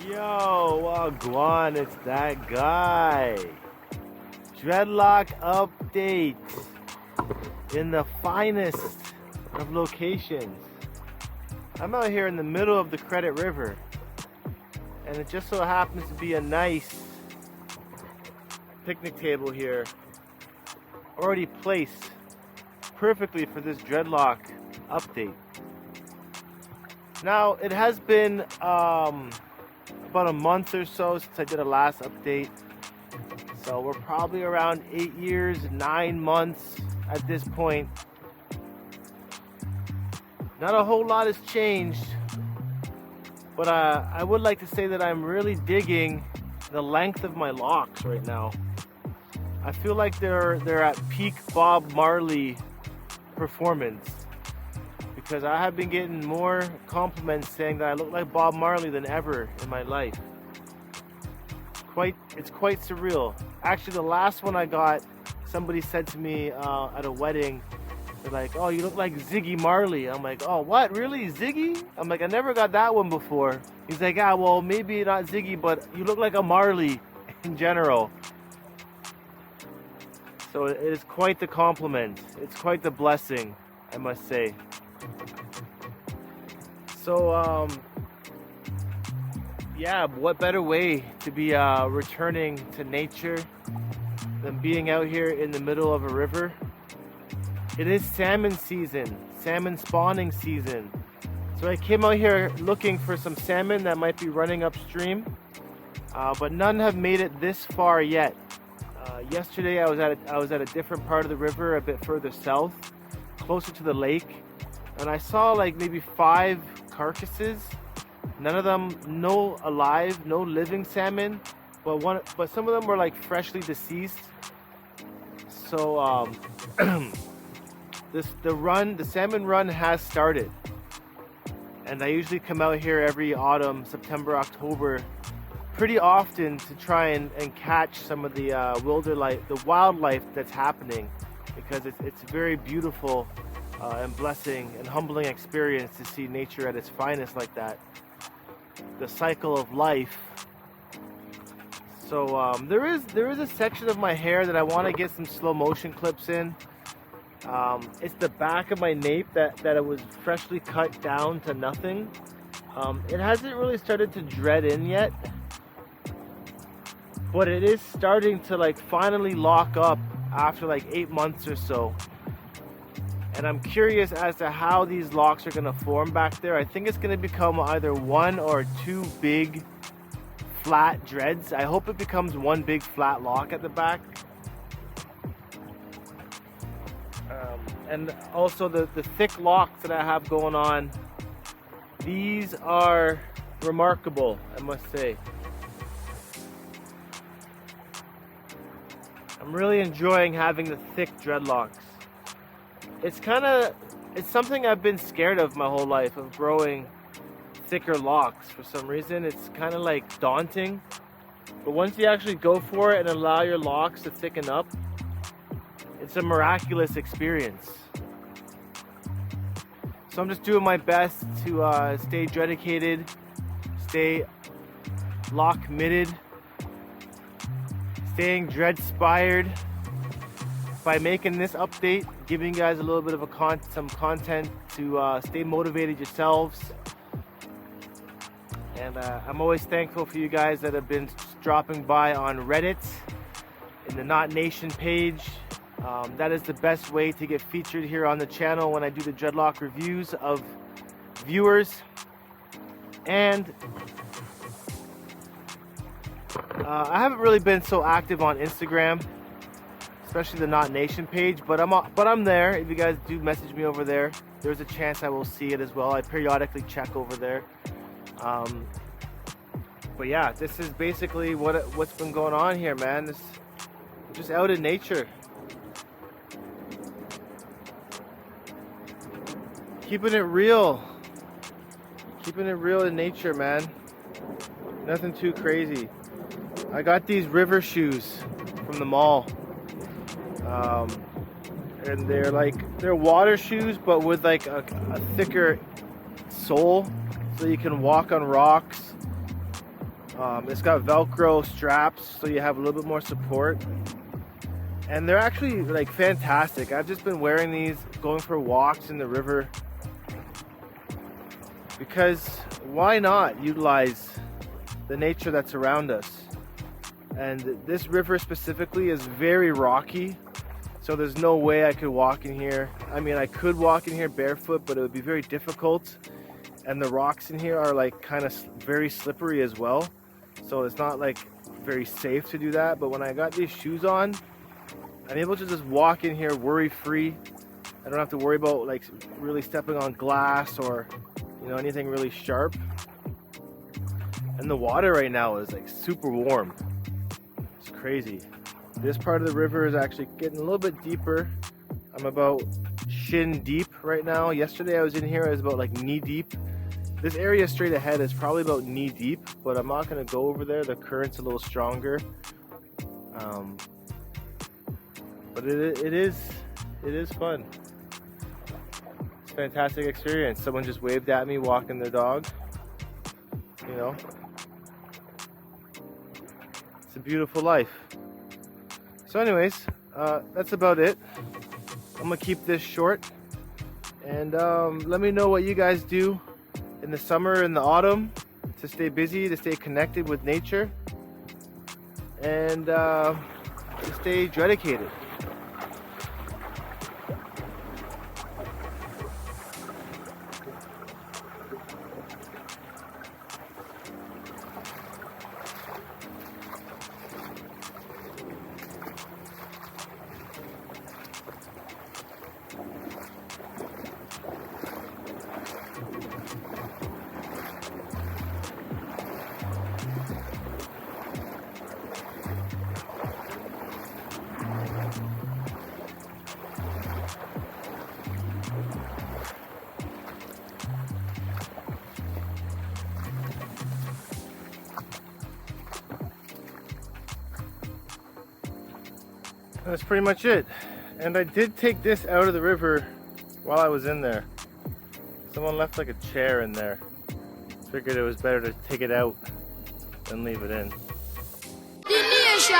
Yo, Wagwan, it's that guy. Dreadlock update in the finest of locations. I'm out here in the middle of the Credit River, and it just so happens to be a nice picnic table here, already placed perfectly for this Dreadlock update. Now, it has been about a month or so since I did a last update. So we're probably around 8 years, 9 months at this point. Not a whole lot has changed, but I would like to say that I'm really digging the length of my locks right now. I feel like they're at peak Bob Marley performance, because I have been getting more compliments saying that I look like Bob Marley than ever in my life. It's quite surreal. Actually, the last one I got, somebody said to me at a wedding, they're like, "Oh, you look like Ziggy Marley." I'm like, "Oh, what? Really? Ziggy?" I'm like, "I never got that one before." He's like, "Yeah, well, maybe not Ziggy, but you look like a Marley in general." So it is quite the compliment. It's quite the blessing, I must say. So, yeah, what better way to be returning to nature than being out here in the middle of a river? It is salmon season, salmon spawning season. So I came out here looking for some salmon that might be running upstream, but none have made it this far yet. Yesterday I was at a different part of the river, a bit further south, closer to the lake, and I saw like maybe 5 carcasses. None of them, no alive, no living salmon, but some of them were like freshly deceased. So the salmon run has started, and I usually come out here every autumn, September, October, pretty often to try and catch some of the wildlife that's happening, because it's very beautiful and blessing and humbling experience to see nature at its finest like that. The cycle of life. So there is a section of my hair that I want to get some slow motion clips in. It's the back of my nape that it was freshly cut down to nothing. It hasn't really started to dread in yet, but it is starting to like finally lock up after like 8 months or so. And I'm curious as to how these locks are going to form back there. I think it's going to become either 1 or 2 big flat dreads. I hope it becomes one big flat lock at the back. And also the thick locks that I have going on, these are remarkable, I must say. I'm really enjoying having the thick dreadlocks. It's something I've been scared of my whole life, of growing thicker locks. For some reason, it's kind of like daunting. But once you actually go for it and allow your locks to thicken up, it's a miraculous experience. So I'm just doing my best to stay dedicated, stay lock committed, staying dread-spired by making this update, giving you guys a little bit of some content to stay motivated yourselves. And I'm always thankful for you guys that have been dropping by on Reddit in the Not Nation page. That is the best way to get featured here on the channel when I do the Dreadlock reviews of viewers. And I haven't really been so active on Instagram, especially the Not Nation page, but I'm there. If you guys do message me over there, there's a chance I will see it as well. I periodically check over there. But yeah, this is basically what's been going on here, man. Just out in nature, keeping it real in nature, man. Nothing too crazy. I got these river shoes from the mall. And they're water shoes, but with like a thicker sole, so you can walk on rocks It's got Velcro straps, so you have a little bit more support. And they're actually like fantastic. I've just been wearing these, going for walks in the river, because why not utilize the nature that's around us? And this river specifically is very rocky, so there's no way I could walk in here. I mean, I could walk in here barefoot, but it would be very difficult. And the rocks in here are like kind of very slippery as well, so it's not like very safe to do that. But when I got these shoes on, I'm able to just walk in here worry-free. I don't have to worry about like really stepping on glass or, you know, anything really sharp. And the water right now is like super warm. It's crazy. This part of the river is actually getting a little bit deeper. I'm about shin deep right now. Yesterday I was in here, I was about like knee deep. This area straight ahead is probably about knee deep, but I'm not gonna go over there. The current's a little stronger. But it is fun. It's a fantastic experience. Someone just waved at me walking their dog. You know, it's a beautiful life. So anyways, that's about it. I'm gonna keep this short, and let me know what you guys do in the summer and the autumn to stay busy, to stay connected with nature, and to stay dedicated. That's pretty much it. And I did take this out of the river while I was in there. Someone left like a chair in there. Figured it was better to take it out than leave it in. The nation.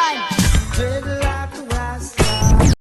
Dreadlock,